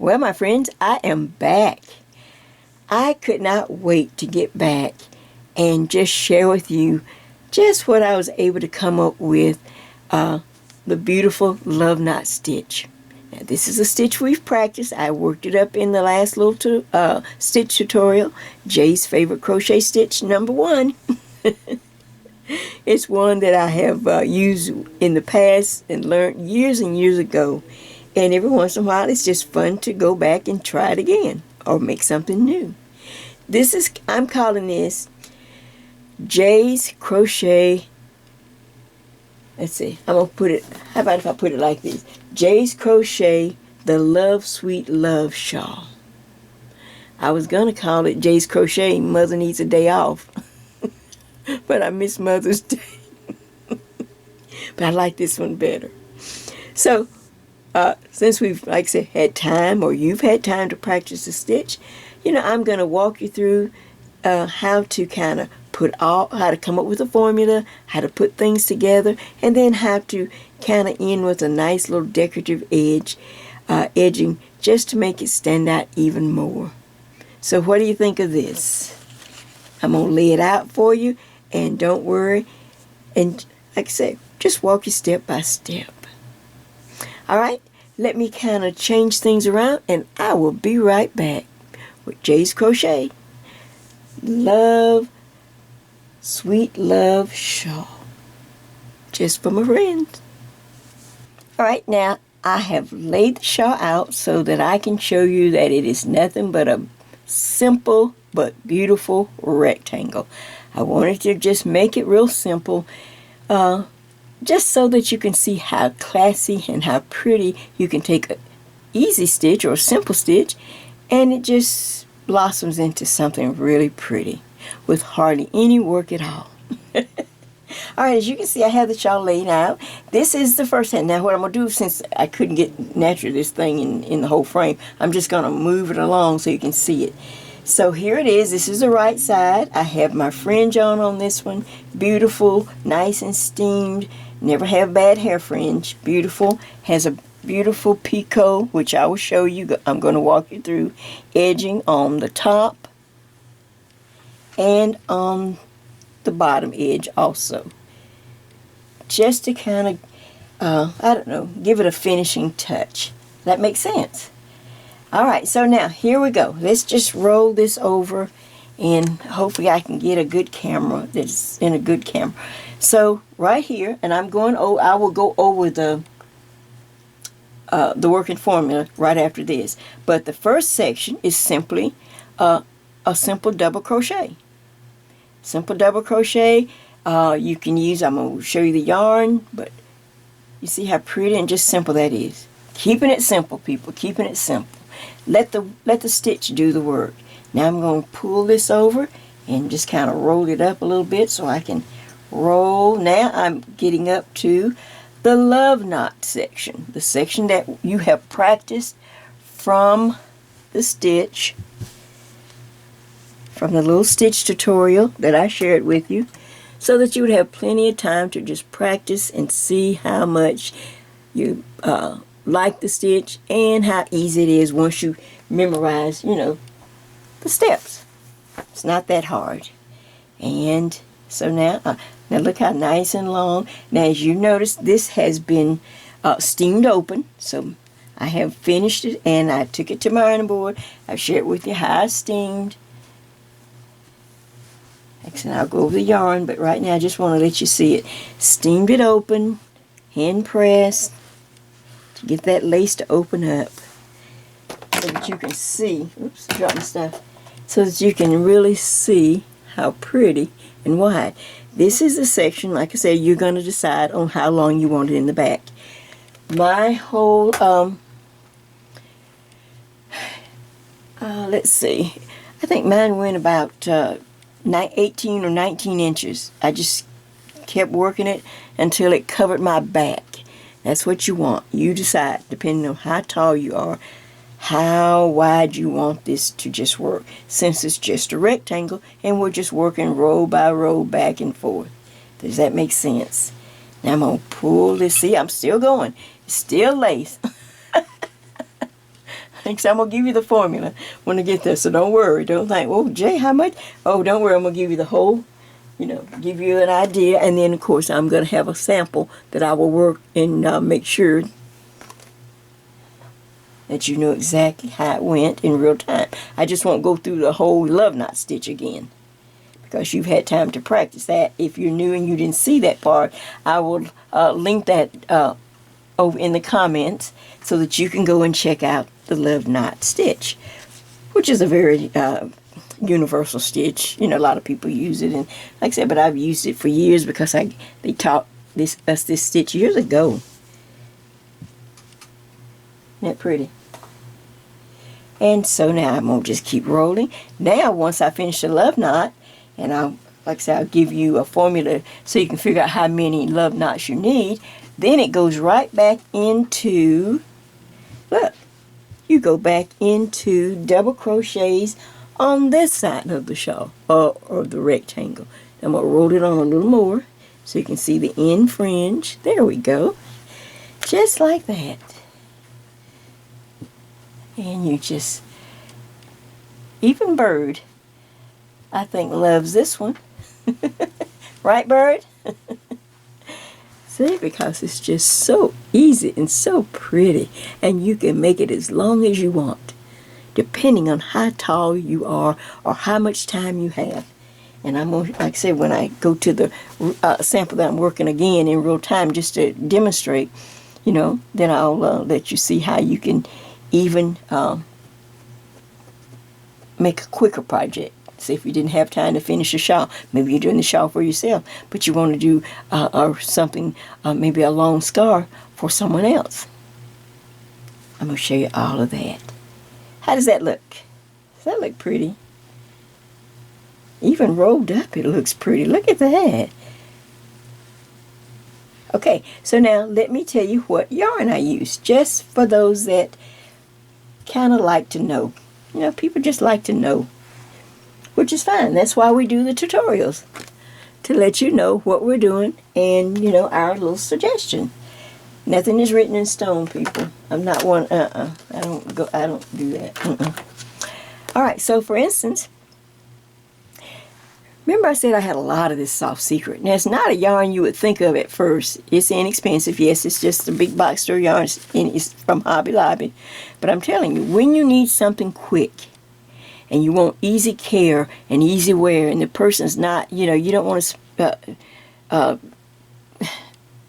Well, my friends, I am back. I could not wait to get back and just share with you just what I was able to come up with, the beautiful Love Knot stitch. Now, this is a stitch we've practiced. I worked it up in the last little stitch tutorial, Jay's favorite crochet stitch #1. It's one that I have used in the past and learned years and years ago. And every once in a while, it's just fun to go back and try it again or make something new. I'm calling this Jay's Crochet. Let's see, I'm going to put it, how about if I put it like this? Jay's Crochet, the Love Sweet Love Shawl. I was going to call it Jay's Crochet, Mother Needs a Day Off. But I miss Mother's Day. But I like this one better. So, since we've, like I said, had time, or you've had time to practice the stitch, I'm going to walk you through how to kind of how to come up with a formula, how to put things together, and then how to kind of end with a nice little decorative edging, just to make it stand out even more. So what do you think of this? I'm going to lay it out for you, and don't worry, and like I said, just walk you step by step. Alright, let me kind of change things around, and I will be right back with Jay's Crochet Sweet Love Shawl, just for my friends. Alright, now I have laid the shawl out so that I can show you that it is nothing but a simple but beautiful rectangle. I wanted to just make it real simple, just so that you can see how classy and how pretty you can take an easy stitch or a simple stitch, and it just blossoms into something really pretty with hardly any work at all. Alright, as you can see, I have the shawl laid out. This is the first hand. Now what I'm going to do, since I couldn't get naturally this thing in the whole frame, I'm just going to move it along so you can see it. So here it is. This is the right side. I have my fringe on this one. Beautiful, nice and steamed. Never have bad hair fringe. Beautiful. Has a beautiful picot, which I will show you. I'm going to walk you through edging on the top and on the bottom edge also. Just to kind of, I don't know, give it a finishing touch. That makes sense. Alright, so now here we go. Let's just roll this over, and hopefully I can get a good camera that's in a good camera. So right here, and I will go over the working formula right after this. But the first section is simply a simple double crochet. Simple double crochet. You can use, I'm going to show you the yarn, but you see how pretty and just simple that is. Keeping it simple, people, keeping it simple. Let the stitch do the work. Now I'm going to pull this over and just kind of roll it up a little bit so I can roll. Now I'm getting up to the Love Knot section, the section that you have practiced from the stitch, from the little stitch tutorial that I shared with you, so that you would have plenty of time to just practice and see how much you like the stitch and how easy it is once you memorize, the steps. It's not that hard. And so now look how nice and long. Now as you notice, this has been steamed open. So I have finished it, and I took it to my ironing board. I've shared with you how I steamed. Actually, I'll go over the yarn, but right now I just want to let you see it. Steamed it open, hand pressed, to get that lace to open up, so that you can see, oops, dropped my stuff, so that you can really see how pretty and wide. This is the section, like I said, you're going to decide on how long you want it in the back. My whole, let's see, I think mine went about 18 or 19 inches. I just kept working it until it covered my back. That's what you want. You decide, depending on how tall you are, how wide you want this to just work. Since it's just a rectangle, and we're just working row by row back and forth. Does that make sense? Now I'm going to pull this. See, I'm still going. It's still lace. Because I'm going to give you the formula when I get there. So don't worry. Don't think, oh, Jay, how much? Oh, don't worry. I'm going to give you the whole, give you an idea. And then, of course, I'm going to have a sample that I will work and make sure that you know exactly how it went in real time. I just won't go through the whole love knot stitch again, because you've had time to practice that. If you're new and you didn't see that part, I will link that over in the comments so that you can go and check out the love knot stitch, which is a very universal stitch. A lot of people use it, and like I said, but I've used it for years because they taught us this stitch years ago. Isn't that pretty? And so now I'm going to just keep rolling. Now, once I finish the love knot, and like I said, I'll give you a formula so you can figure out how many love knots you need. Then it goes right back into, look, you go back into double crochets on this side of the shawl, or the rectangle. I'm going to roll it on a little more so you can see the end fringe. There we go. Just like that. And you just, even Bird, I think, loves this one. Right, Bird? See, because it's just so easy and so pretty. And you can make it as long as you want, depending on how tall you are or how much time you have. And I'm going to, like I said, when I go to the sample that I'm working again in real time just to demonstrate, then I'll let you see how you can even make a quicker project. Say if you didn't have time to finish a shawl, maybe you're doing the shawl for yourself, but you want to do something, maybe a long scarf for someone else. I'm going to show you all of that. How does that look? Does that look pretty? Even rolled up, it looks pretty. Look at that. Okay, so now let me tell you what yarn I use, just for those that kind of like to know. People just like to know, which is fine. That's why we do the tutorials, to let you know what we're doing and, our little suggestion. Nothing is written in stone, people. I'm not one, I don't do that. All right, so for instance, remember I said I had a lot of this Soft Secret. Now, it's not a yarn you would think of at first. It's inexpensive. Yes, it's just a big box store yarn. It's from Hobby Lobby. But I'm telling you, when you need something quick and you want easy care and easy wear, and the person's not, you don't want to,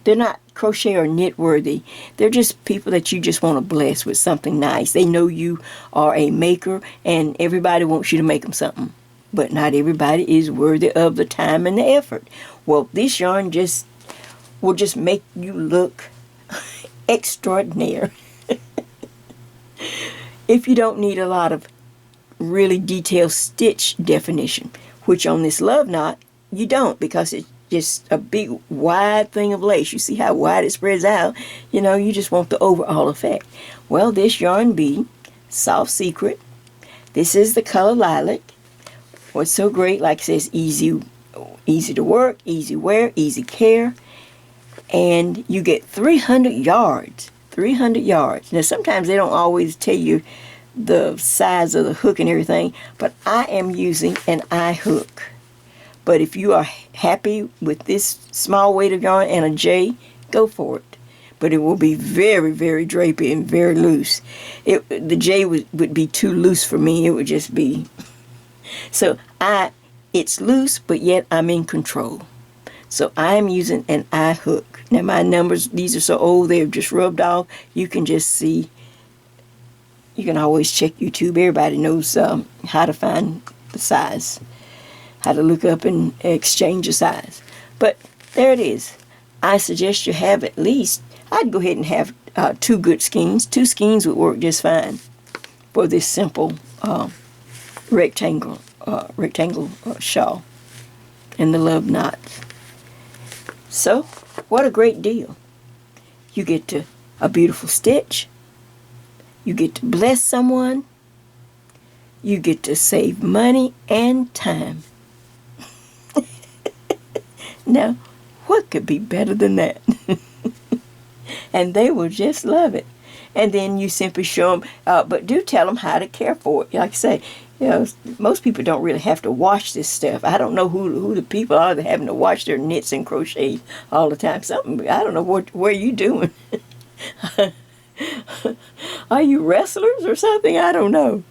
they're not crochet or knit worthy. They're just people that you just want to bless with something nice. They know you are a maker, and everybody wants you to make them something. But not everybody is worthy of the time and the effort. Well, this yarn will just make you look extraordinary. If you don't need a lot of really detailed stitch definition, which on this love knot, you don't, because it's just a big wide thing of lace. You see how wide it spreads out? You just want the overall effect. Well, this yarn be Soft Secret. This is the color Lilac. What's so great, like it says, easy to work, easy wear, easy care. And you get 300 yards. 300 yards. Now, sometimes they don't always tell you the size of the hook and everything, but I am using an eye hook. But if you are happy with this small weight of yarn and a J, go for it. But it will be very, very drapey and very loose. The J would be too loose for me. It would just be... So it's loose, but yet I'm in control. So I'm using an eye hook. Now my numbers, these are so old, they're just rubbed off. You can just see. You can always check YouTube. Everybody knows how to find the size, how to look up and exchange a size. But there it is. I suggest you have at least, I'd go ahead and have 2 good skeins. 2 skeins would work just fine for this simple rectangle shawl and the love knots. So, what a great deal. You get to a beautiful stitch. You get to bless someone. You get to save money and time. Now, what could be better than that? And they will just love it. and then you simply show them, but do tell them how to care for it. Like I say, you know, most people don't really have to wash this stuff. I don't know who the people are that having to wash their knits and crochets all the time. Something, I don't know what are you doing. Are you wrestlers or something? I don't know.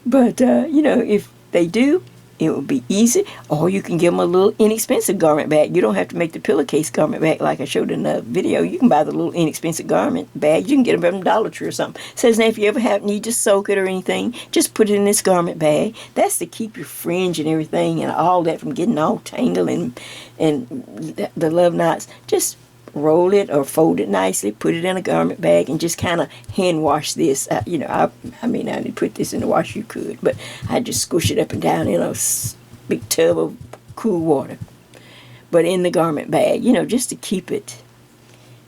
But, you know, if they do, it will be easy. Or you can give them a little inexpensive garment bag. You don't have to make the pillowcase garment bag like I showed in the video. You can buy the little inexpensive garment bag. You can get them from Dollar Tree or something. It says now if you ever need to soak it or anything, just put it in this garment bag. That's to keep your fringe and everything and all that from getting all tangled and the love knots. Just roll it or fold it nicely, put it in a garment bag, and just kind of hand wash this. You know, I mean, I didn't put this in the wash, you could, but I just squish it up and down in a big tub of cool water. But in the garment bag, you know, just to keep it.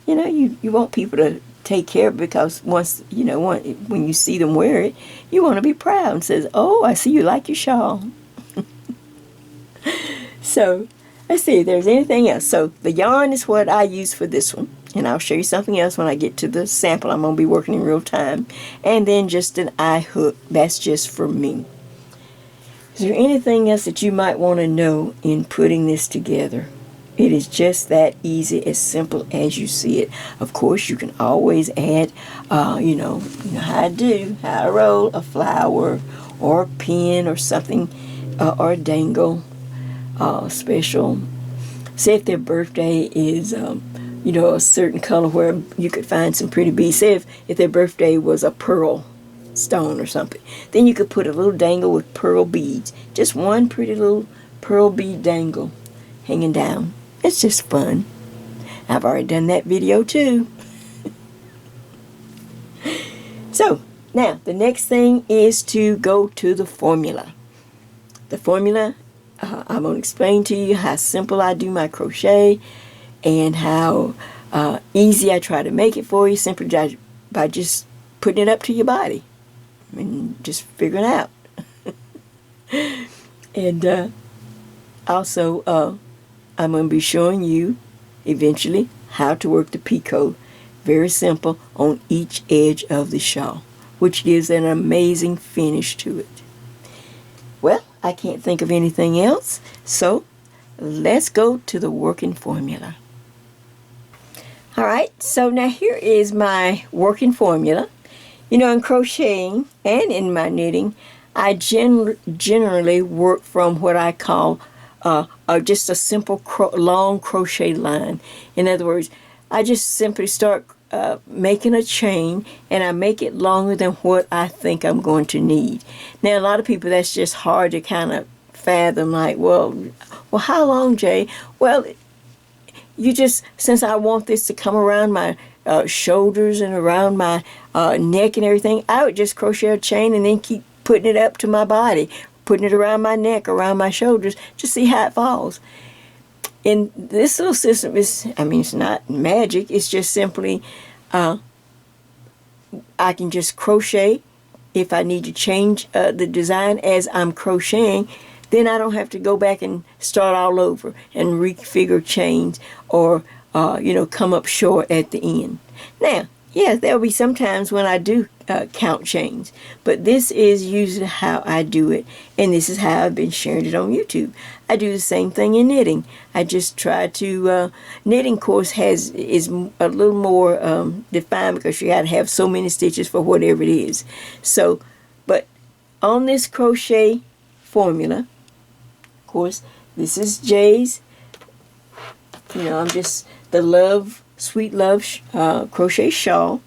You know, you want people to take care of it because once, you know, when you see them wear it, you want to be proud and says, oh, I see you like your shawl. So, let's see if there's anything else. So the yarn is what I use for this one. And I'll show you something else when I get to the sample I'm going to be working in real time. And then just an eye hook. That's just for me. Is there anything else that you might want to know in putting this together? It is just that easy, as simple as you see it. Of course, you can always add, you know how I roll a flower or a pin or something, or a dangle. Special. Say if their birthday is, you know, a certain color where you could find some pretty beads. Say if their birthday was a pearl stone or something. Then you could put a little dangle with pearl beads. Just one pretty little pearl bead dangle hanging down. It's just fun. I've already done that video too. So, now, the next thing is to go to the formula. The formula, I'm going to explain to you how simple I do my crochet and how easy I try to make it for you simply by just putting it up to your body and just figuring it out. And also, I'm going to be showing you eventually how to work the picot, very simple, on each edge of the shawl, which gives an amazing finish to it. Well, I can't think of anything else, so let's go to the working formula. Alright, so now here is my working formula. You know, in crocheting and in my knitting, I generally work from what I call just a simple long crochet line. In other words, I just simply start making a chain, and I make it longer than what I think I'm going to need. Now, a lot of people, that's just hard to kind of fathom, like, well, how long, Jay? Well, you just, since I want this to come around my shoulders and around my neck and everything, I would just crochet a chain and then keep putting it up to my body, putting it around my neck, around my shoulders, to see how it falls. And this little system is, I mean, it's not magic. It's just simply, I can just crochet. If I need to change the design as I'm crocheting, then I don't have to go back and start all over and refigure chains or, you know, come up short at the end. Now, yeah, there'll be some times when I do count chains, but this is usually how I do it, and this is how I've been sharing it on YouTube. I do the same thing in knitting. I just try to, knitting course is a little more defined because you got to have so many stitches for whatever it is. So, but on this crochet formula, of course, this is Jay's, you know, I'm just the Sweet Love crochet shawl.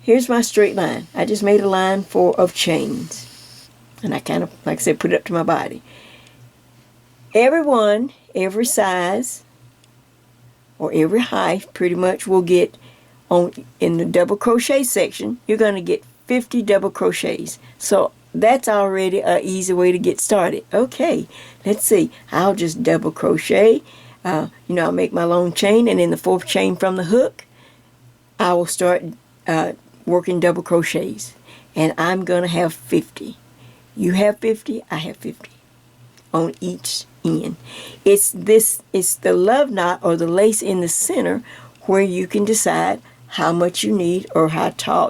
Here's my straight line. I just made a line of chains, and I kind of, like I said, put it up to my body. Everyone, every size, or every height, pretty much will get in the double crochet section. You're going to get 50 double crochets. So that's already an easy way to get started. Okay, let's see. I'll just double crochet. You know, I'll make my long chain, and in the fourth chain from the hook, I will start working double crochets, and I'm going to have 50. You have 50, I have 50 on each end. It's the love knot or the lace in the center where you can decide how much you need or how tall,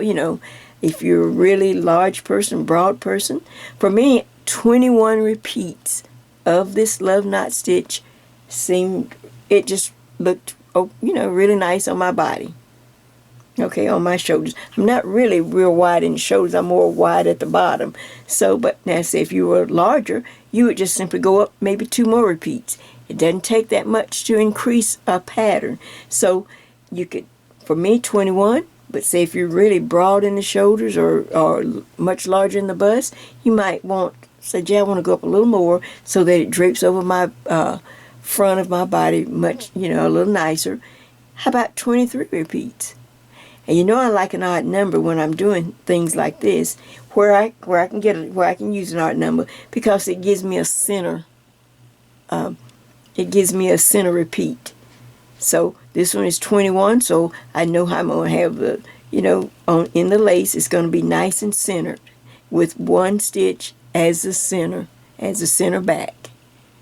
if you're a really large person, broad person. For me, 21 repeats of this love knot stitch it just looked, really nice on my body. Okay, on my shoulders. I'm not really real wide in the shoulders. I'm more wide at the bottom. So, but now say if you were larger, you would just simply go up maybe 2 more repeats. It doesn't take that much to increase a pattern. So you could, for me, 21. But say if you're really broad in the shoulders or much larger in the bust, you might say, I want to go up a little more so that it drapes over my front of my body much, a little nicer. How about 23 repeats? And I like an odd number when I'm doing things like this, where I can use an odd number because it gives me a center. It gives me a center repeat. So this one is 21, so I know how I'm going to have the, in the lace, it's going to be nice and centered with one stitch as the center back.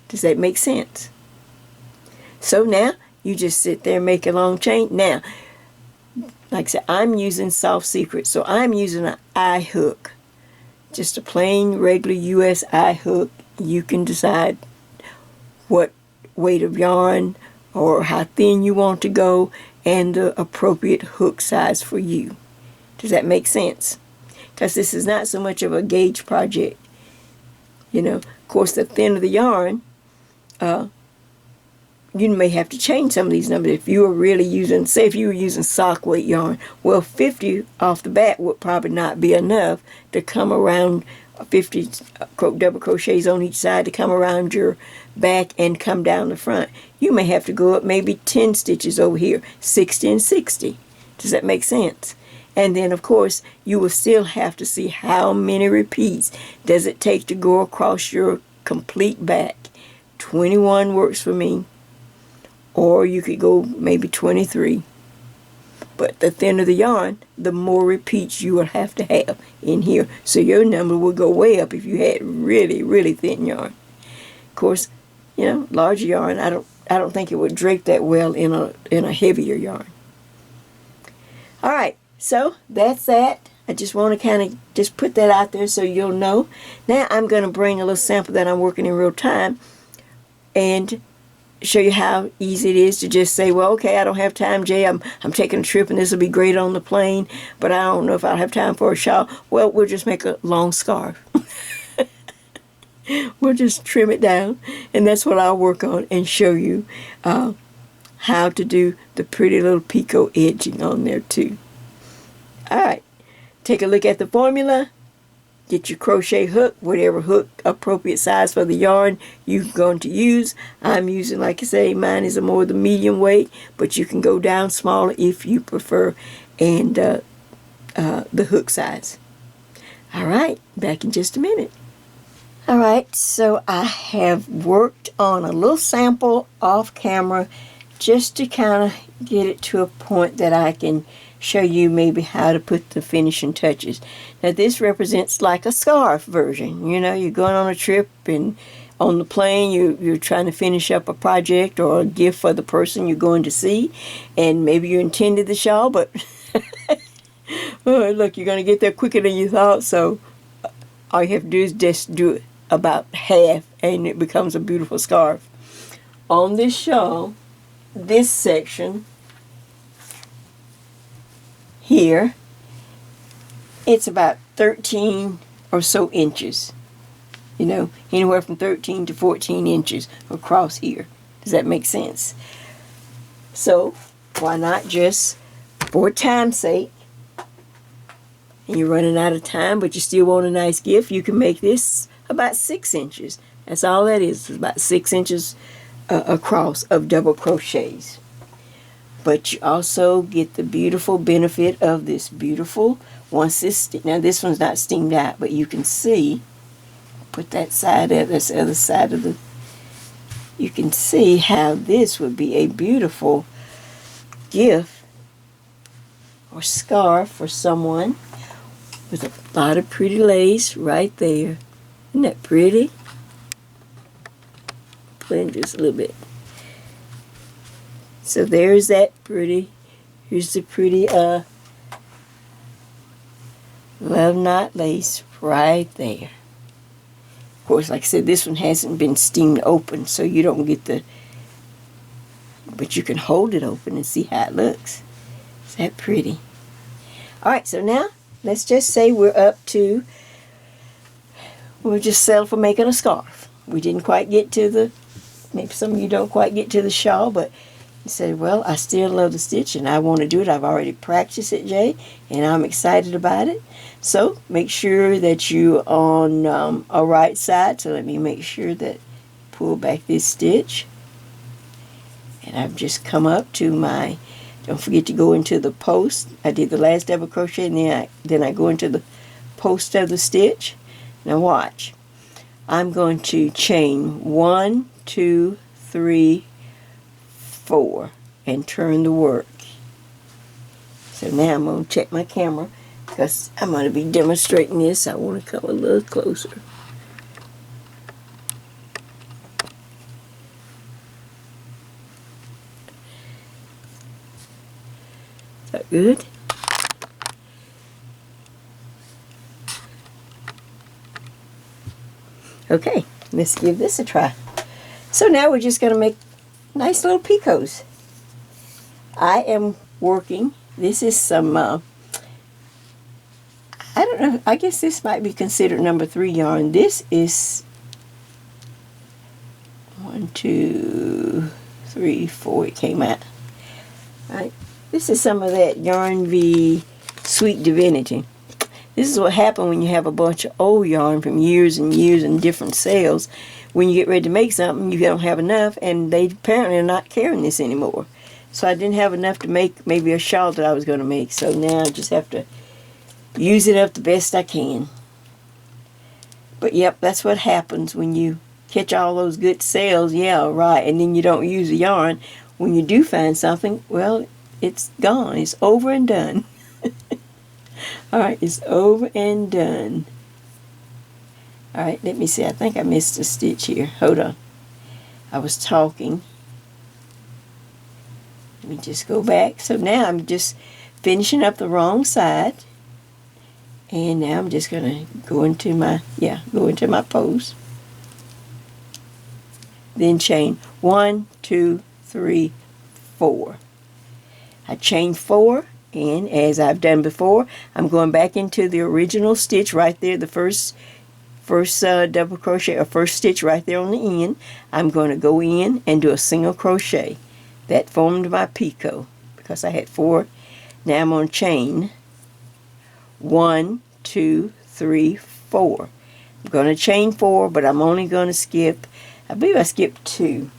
Does that make sense? So now you just sit there and make a long chain. Now, like I said, I'm using Soft Secret, so I'm using an eye hook. Just a plain, regular U.S. eye hook. You can decide what weight of yarn or how thin you want to go and the appropriate hook size for you. Does that make sense? Because this is not so much of a gauge project. Of course, the thinner the yarn, you may have to change some of these numbers. If you were really using, say if you were using sock weight yarn, well, 50 off the bat would probably not be enough to come around 50 double crochets on each side to come around your back and come down the front. You may have to go up maybe 10 stitches over here, 60 and 60. Does that make sense? And then, of course, you will still have to see how many repeats does it take to go across your complete back. 21 works for me. Or you could go maybe 23. But the thinner the yarn, the more repeats you will have to have in here. So your number will go way up if you had really, really thin yarn. Of course, larger yarn, I don't think it would drape that well in a heavier yarn. All right, so that's that. I just want to kind of just put that out there so you'll know. Now I'm going to bring a little sample that I'm working in real time and show you how easy it is to just say, well, okay, I don't have time, Jay. I'm taking a trip and this will be great on the plane, but I don't know if I'll have time for a shawl. Well, we'll just make a long scarf. We'll just trim it down, and that's what I'll work on and show you how to do the pretty little picot edging on there too. All right, take a look at the formula. Get your crochet hook, whatever hook appropriate size for the yarn you're going to use. I'm using, like I say, mine is a more the medium weight, but you can go down smaller if you prefer, and the hook size. All right, back in just a minute. All right, so I have worked on a little sample off camera just to kind of get it to a point that I can show you maybe how to put the finishing touches. Now this represents like a scarf version. You're going on a trip and on the plane you're trying to finish up a project or a gift for the person you're going to see, and maybe you intended the shawl, but oh, look, you're going to get there quicker than you thought, so all you have to do is just do it about half and it becomes a beautiful scarf. On this shawl, this section here, it's about 13 or so inches. Anywhere from 13 to 14 inches across here. Does that make sense? So, why not just, for time's sake, and you're running out of time, but you still want a nice gift, you can make this about 6 inches. That's all that is. It's about 6 inches across of double crochets. But you also get the beautiful benefit of this beautiful, now this one's not steamed out, but you can see, put that side there, that's the other side of the, you can see how this would be a beautiful gift or scarf for someone with a lot of pretty lace right there. Isn't that pretty? Blend just a little bit. So there's that pretty Here's the pretty Love Knot lace right there. Of course, like I said, this one hasn't been steamed open, so you don't get the, but you can hold it open and see how it looks. Is that pretty? Alright, so now let's just say we're up to, we'll just settle for making a scarf. We didn't quite get to the, maybe some of you don't quite get to the shawl, but you say, well, I still love the stitch and I want to do it. I've already practiced it, Jay, and I'm excited about it. So make sure that you're on a right side. So let me make sure that pull back this stitch. And I've just come up to my, don't forget to go into the post. I did the last double crochet and then I go into the post of the stitch. Now watch. I'm going to chain 1, 2, 3, 4 and turn the work. So now I'm going to check my camera because I'm going to be demonstrating this. I want to come a little closer. Is that good? Okay, let's give this a try. So now we're just going to make nice little picots. I am working, this is some, I don't know, I guess this might be considered number 3 yarn. This is 1, 2, 3, 4, it came out. Right. This is some of that Yarn V Sweet Divinity. This is what happened when you have a bunch of old yarn from years and years and different sales. When you get ready to make something, you don't have enough, and they apparently are not carrying this anymore. So I didn't have enough to make maybe a shawl that I was going to make. So now I just have to use it up the best I can. But yep, that's what happens when you catch all those good sales. Yeah, right. And then you don't use the yarn. When you do find something, well, it's gone. It's over and done. Alright, it's over and done. Alright, let me see. I think I missed a stitch here. Hold on. I was talking. Let me just go back. So now I'm just finishing up the wrong side. And now I'm just going to go into my, go into my post. Then chain 1, 2, 3, 4. I chain 4. And as I've done before, I'm going back into the original stitch right there, the first double crochet or first stitch right there on the end. I'm going to go in and do a single crochet. That formed my picot because I had 4. Now I'm going to chain 1, 2, 3, 4. I'm going to chain 4, but I'm only going to skip, I believe I skipped 2.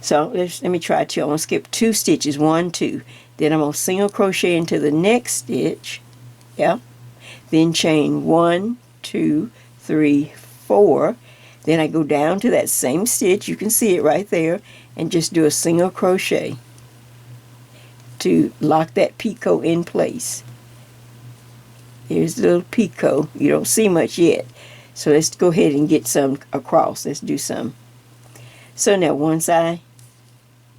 So let me try 2. I'm going to skip 2 stitches, 1, 2. Then I'm going to single crochet into the next stitch. Yeah. Then chain 1, 2, 3, 4. Then I go down to that same stitch. You can see it right there. And just do a single crochet to lock that picot in place. Here's the little picot. You don't see much yet. So let's go ahead and get some across. Let's do some. So now once I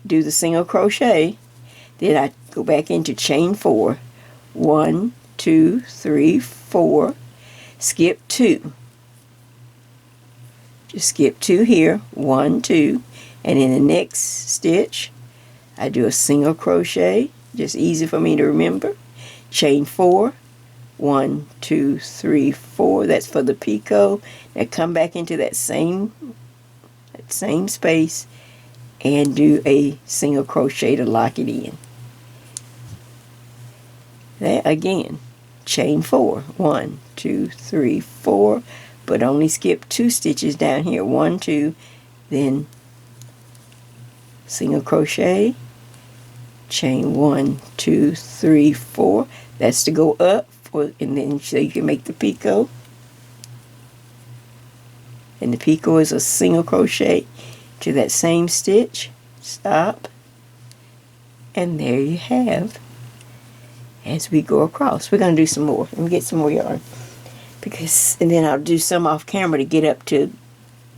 do the single crochet, then I go back into chain 4. 1, 2, 3, 4. Skip 2. Just skip 2 here. 1, 2. And in the next stitch, I do a single crochet. Just easy for me to remember. Chain 4. 1, 2, 3, 4. That's for the picot. Now come back into that same space and do a single crochet to lock it in. That again, chain 4. 1, 2, 3, 4, but only skip 2 stitches down here. 1, 2, then single crochet, chain 1, 2, 3, 4. That's to go up, and then so you can make the picot. And the picot is a single crochet to that same stitch. Stop, and there you have. As we go across, we're going to do some more. Let me get some more yarn, and then I'll do some off camera to get up to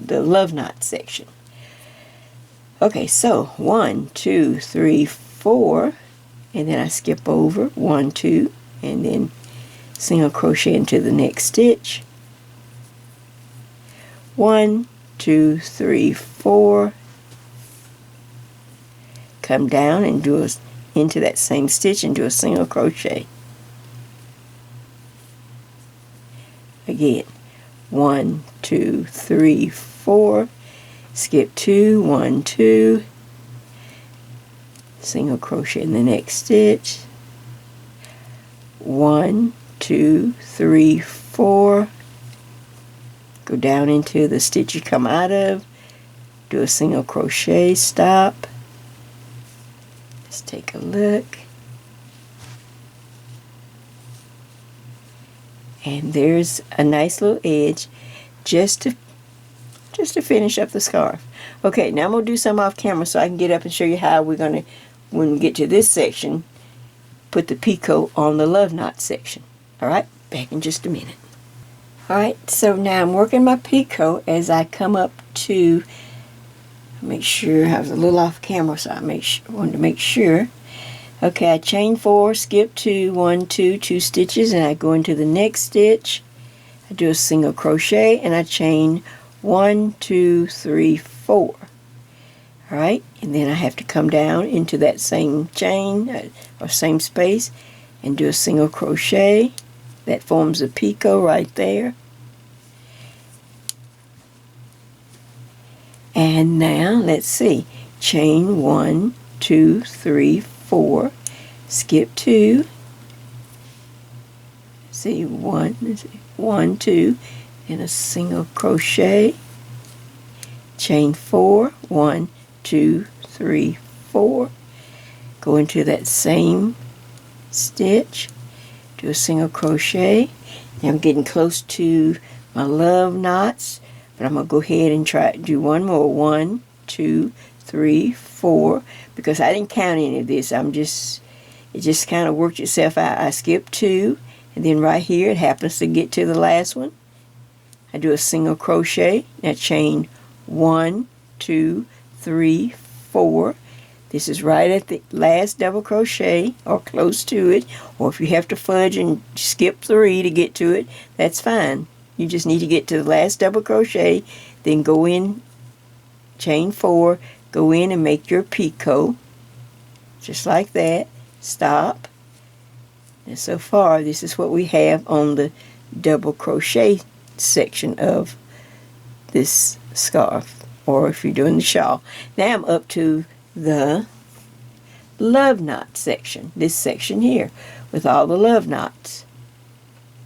the love knot section. Okay, so 1, 2, 3, 4, and then I skip over 1, 2, and then single crochet into the next stitch. 1, 2, 3, 4. Come down and do into that same stitch and do a single crochet. Again, 1, 2, 3, 4. Skip 2, 1, 2. Single crochet in the next stitch. 1, 2, 3, 4. Go down into the stitch you come out of. Do a single crochet, stop. Let's take a look. And there's a nice little edge just to finish up the scarf. Okay, now I'm going to do some off camera so I can get up and show you how we're going to, when we get to this section, put the picot on the love knot section. Alright, back in just a minute. Alright, so now I'm working my picot as I come up to, make sure I was a little off camera, so I wanted to make sure. Okay, I chain 4, skip 2, 1, 2, 2 stitches, and I go into the next stitch. I do a single crochet and I chain 1, 2, 3, 4. Alright, and then I have to come down into that same chain or same space and do a single crochet. That forms a picot right there. And now let's see, chain 1, 2, 3, 4, skip 2. See, 1, 2, and a single crochet. Chain 4, 1, 2, 3, 4. Go into that same stitch. Do a single crochet. Now I'm getting close to my love knots, but I'm going to go ahead and try to do one more. 1, 2, 3, 4. Because I didn't count any of this. It just kind of worked itself out. I skipped 2, and then right here it happens to get to the last one. I do a single crochet. Now chain 1, 2, 3, 4. This is right at the last double crochet, or close to it, or if you have to fudge and skip 3 to get to it, that's fine. You just need to get to the last double crochet, then go in, chain 4, go in and make your picot, just like that, stop. And so far, this is what we have on the double crochet section of this scarf, or if you're doing the shawl. Now I'm up to the love knot section, this section here with all the love knots.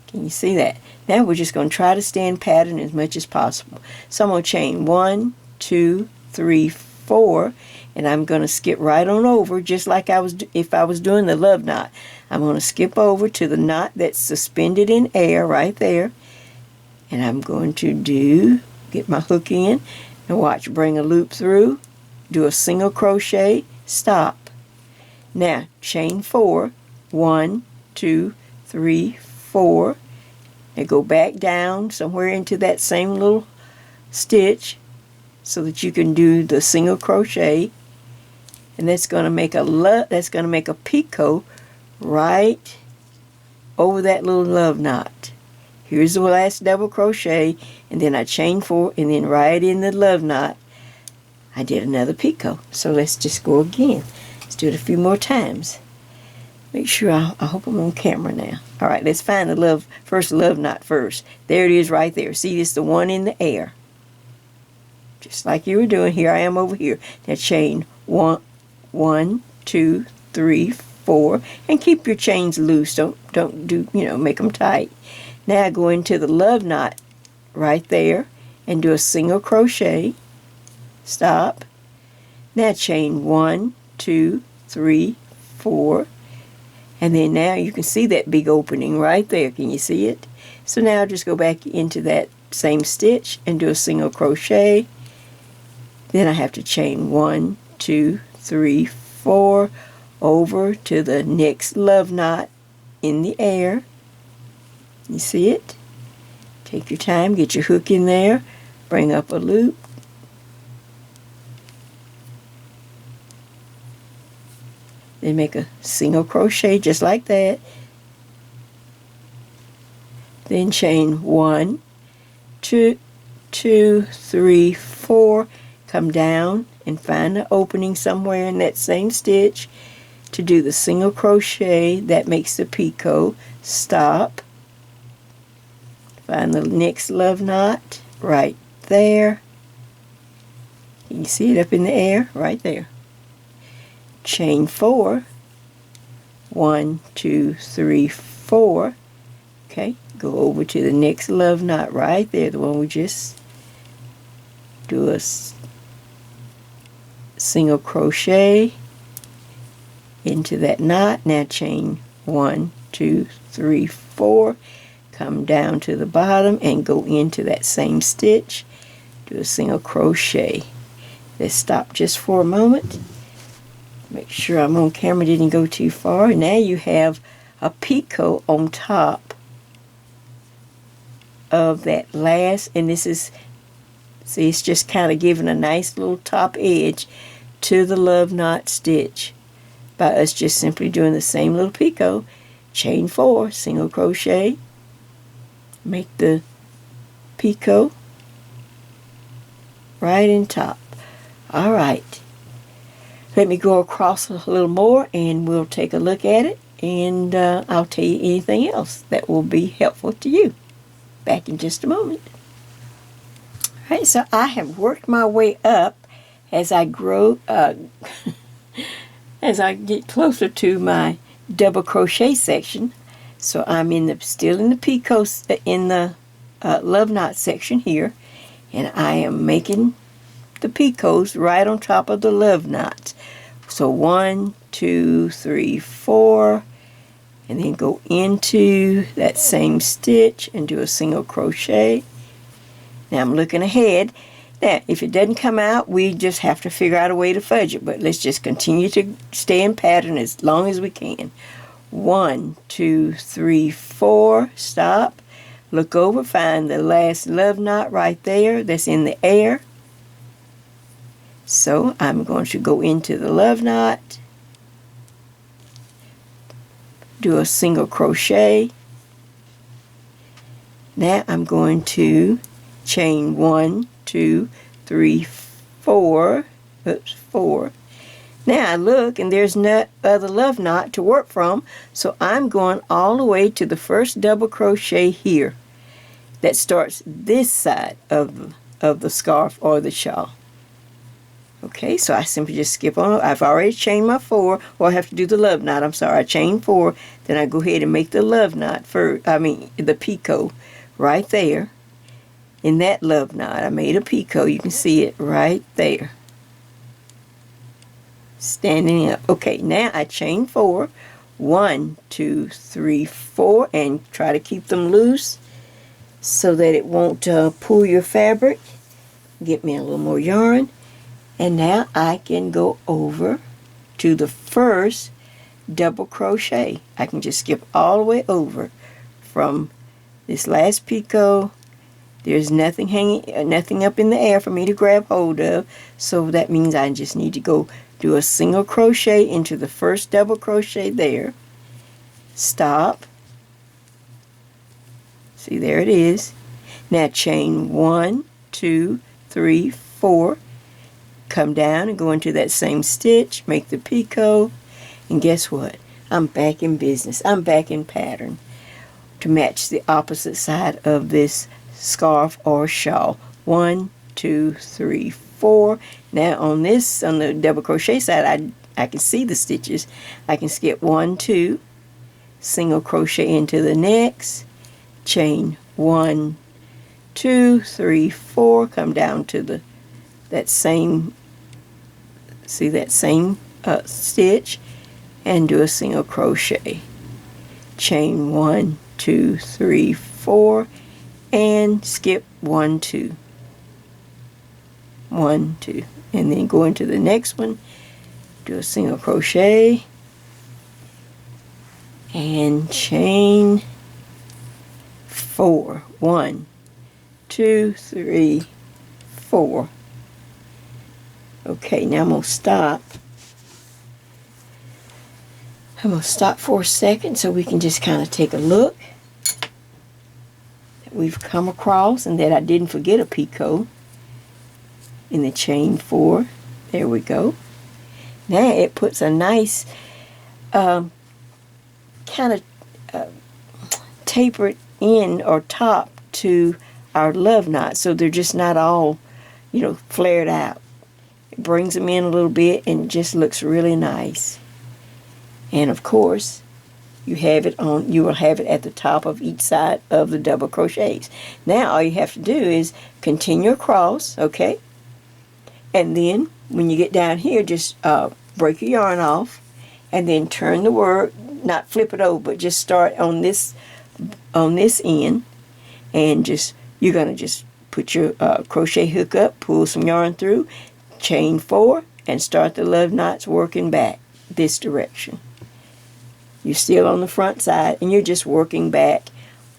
Can you see that? Now we're just going to try to stay in pattern as much as possible. So I'm going to chain 1, 2, 3, 4, and I'm going to skip right on over, just like if I was doing the love knot. I'm going to skip over to the knot that's suspended in air right there, and I'm going to get my hook in, and watch, bring a loop through, do a single crochet, stop. Now chain 4, 1, 2, 3, 4, and go back down somewhere into that same little stitch so that you can do the single crochet, and that's going to make a picot right over that little love knot. Here's the last double crochet, and then I chain 4, and then right in the love knot I did another picot. So let's just go again. Let's do it a few more times. Make sure I hope I'm on camera now. Alright, let's find the first love knot first. There it is right there. See, it's the one in the air. Just like you were doing. Here I am over here. Now chain 1, 2, 3, 4, and keep your chains loose. Don't do, make them tight. Now I go into the love knot right there and do a single crochet. Stop. Now chain 1, 2, 3, 4, and then now you can see that big opening right there. Can you see it? So now just go back into that same stitch and do a single crochet. Then I have to chain 1, 2, 3, 4 over to the next love knot in the air. You see it? Take your time, get your hook in there, bring up a loop. Then make a single crochet just like that. Then chain 1, 2, 2, 3, 4. Come down and find an opening somewhere in that same stitch to do the single crochet that makes the picot. Stop. Find the next love knot right there. You see it up in the air right there. Chain 4. 1, 2, 3, 4. Okay, go over to the next love knot right there, the one we just do a single crochet into that knot. Now chain 1, 2, 3, 4. Come down to the bottom and go into that same stitch. Do a single crochet. Let's stop just for a moment. Make sure I'm on camera, didn't go too far. Now you have a picot on top of that last, and this is, see, it's just kind of giving a nice little top edge to the love knot stitch by us just simply doing the same little picot. Chain 4, single crochet, make the picot right in top. All right, let me go across a little more and we'll take a look at it, and I'll tell you anything else that will be helpful to you. Back in just a moment. All right, so I have worked my way up as I grow, as I get closer to my double crochet section. So I'm still in the picot, in the love knot section here, and I am making the picots right on top of the love knots. So 1, 2, 3, 4, and then go into that same stitch and do a single crochet. Now I'm looking ahead. Now if it doesn't come out, we just have to figure out a way to fudge it, but let's just continue to stay in pattern as long as we can. 1, 2, 3, 4, stop, look over, find the last love knot right there that's in the air. So I'm going to go into the love knot, do a single crochet. Now I'm going to chain 1, 2, 3, 4. Oops, 4. Now I look and there's no other love knot to work from, so I'm going all the way to the first double crochet here that starts this side of the scarf or the shawl. Okay, so I simply just skip on. I've already chained my 4, or I have to do the love knot. I'm sorry, I chained 4. Then I go ahead and make the love knot the picot right there. In that love knot, I made a picot. You can see it right there, standing up. Okay, now I chain 4. 1, 2, 3, 4, and try to keep them loose so that it won't pull your fabric. Get me a little more yarn. And now I can go over to the first double crochet. I can just skip all the way over from this last picot. There's nothing hanging, nothing up in the air for me to grab hold of. So that means I just need to go do a single crochet into the first double crochet there. Stop. See, there it is. Now chain 1, 2, 3, 4. Come down and go into that same stitch, make the picot, and guess what? I'm back in business. I'm back in pattern to match the opposite side of this scarf or shawl. 1, 2, 3, 4. Now on the double crochet side, I can see the stitches. I can skip 1, 2, single crochet into the next, chain 1, 2, 3, 4, come down to that same stitch and do a single crochet. Chain 1, 2, 3, 4, and skip 1, 2. 1, 2, and then go into the next one, do a single crochet and chain 4. 1, 2, 3, 4. Okay, now I'm going to stop I'm going to stop for a second so we can just kind of take a look that we've come across, and that I didn't forget a picot in the chain 4. There we go. Now it puts a nice kind of tapered end or top to our love knots, so they're just not all, you know, flared out. It brings them in a little bit and it just looks really nice. And of course, you will have it at the top of each side of the double crochets. Now all you have to do is continue across, okay? And then when you get down here, just break your yarn off and then turn the work, not flip it over, but just start on this end, and you're going to just put your crochet hook up, pull some yarn through, chain 4, and start the love knots working back this direction. You're still on the front side and you're just working back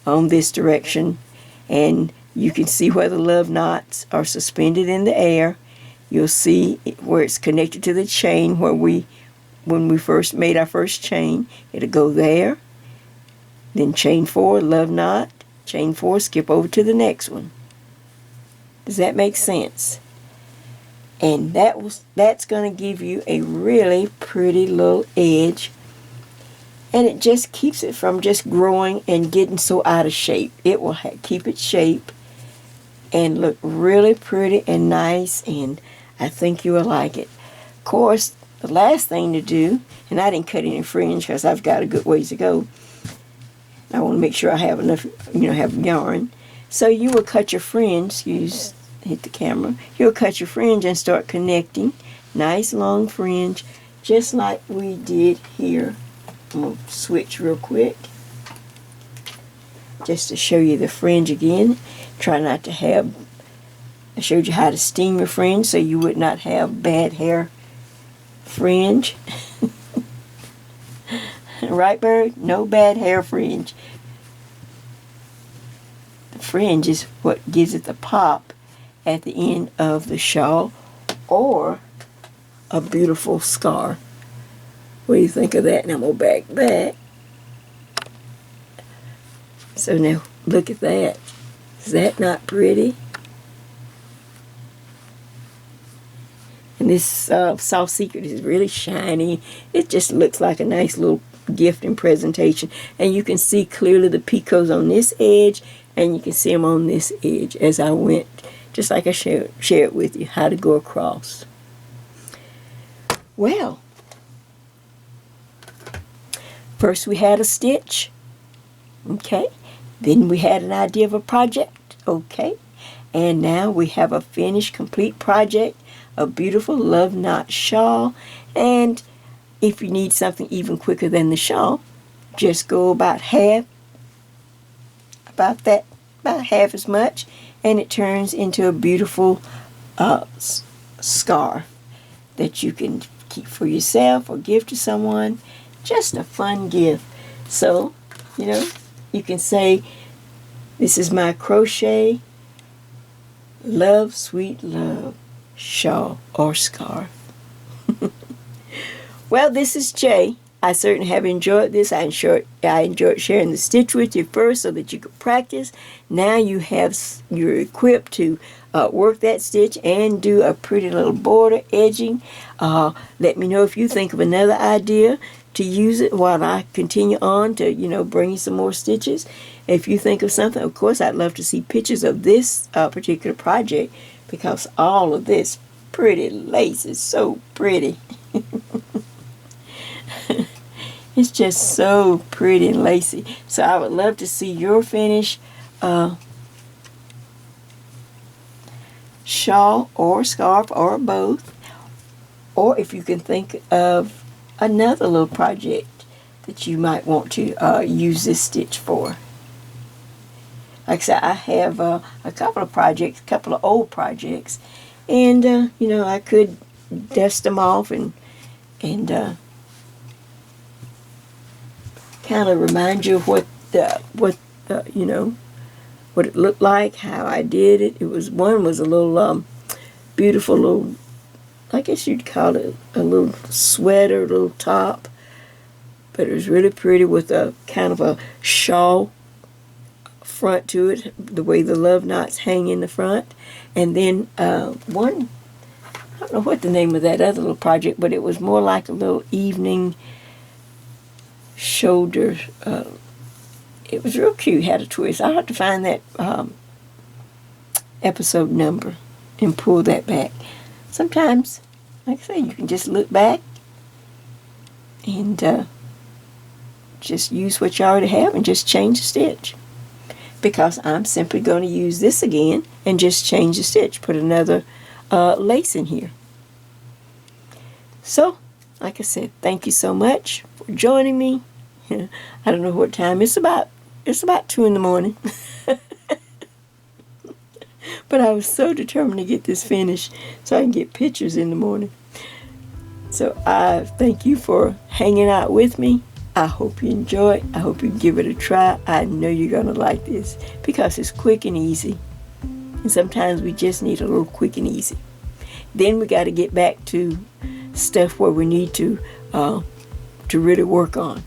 on this direction, and you can see where the love knots are suspended in the air. You'll see where it's connected to the chain when we first made our first chain. It'll go there, then chain 4, love knot, chain 4, skip over to the next one. Does that make sense? And that's going to give you a really pretty little edge, and it just keeps it from just growing and getting so out of shape. It will keep its shape and look really pretty and nice, and I think you will like it. Of course, the last thing to do, and I didn't cut any fringe because I've got a good ways to go. I want to make sure I have enough, have yarn. So you will cut your fringe, hit the camera. You'll cut your fringe and start connecting. Nice long fringe, just like we did here. I'm going to switch real quick just to show you the fringe again. Try not to have, I showed you how to steam your fringe so you would not have bad hair fringe. Right, Bird? No bad hair fringe. The fringe is what gives it the pop at the end of the shawl or a beautiful scarf. What do you think of that? Now I'm going to back. So now look at that. Is that not pretty? And this soft secret is really shiny. It just looks like a nice little gift and presentation. And you can see clearly the picots on this edge, and you can see them on this edge as I went, just like I shared with you, how to go across. Well, first we had a stitch, okay? Then we had an idea of a project, okay? And now we have a finished, complete project, a beautiful Love Knot Shawl. And if you need something even quicker than the shawl, just go about half as much, and it turns into a beautiful scarf that you can keep for yourself or give to someone. Just a fun gift. So, you can say, this is my crochet love, sweet love shawl or scarf. Well, this is Jay. I certainly have enjoyed this. I enjoyed sharing the stitch with you first so that you could practice. Now you're equipped to work that stitch and do a pretty little border edging. Let me know if you think of another idea to use it while I continue on to, bring you some more stitches. If you think of something, of course, I'd love to see pictures of this particular project, because all of this pretty lace is so pretty. It's just so pretty and lacy. So I would love to see your finished shawl or scarf or both. Or if you can think of another little project that you might want to use this stitch for. Like I said, I have a couple of old projects, and I could dust them off and kind of remind you of what it looked like, how I did it. One was a little beautiful little, I guess you'd call it a little sweater, a little top but it was really pretty with a kind of a shawl front to it, the way the love knots hang in the front. And then one, I don't know what the name of that other little project, but it was more like a little evening shoulder. It was real cute, had a twist. I'll have to find that episode number and pull that back. Sometimes, like I say, you can just look back and just use what you already have and just change the stitch. Because I'm simply going to use this again and just change the stitch. Put another lace in here. So, like I said, thank you so much for joining me. I don't know what time. It's about 2 in the morning. But I was so determined to get this finished so I can get pictures in the morning. So I thank you for hanging out with me. I hope you enjoy it. I hope you give it a try. I know you're going to like this because it's quick and easy. And sometimes we just need a little quick and easy. Then we got to get back to stuff where we need to really work on.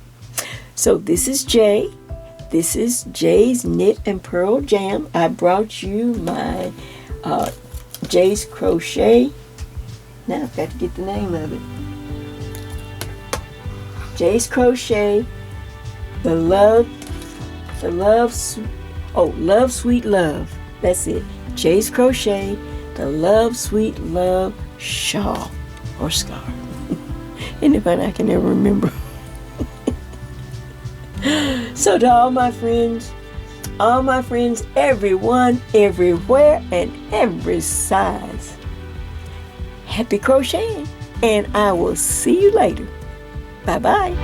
So this is Jay. This is Jay's Knit and Purl Jam. I brought you my Jay's Crochet. Now I've got to get the name of it. Jay's Crochet, Love Sweet Love. That's it. Jay's Crochet, the Love Sweet Love Shawl or scarf. Anybody I can never remember. So to all my friends, everyone, everywhere, and every size, happy crocheting, and I will see you later. Bye-bye.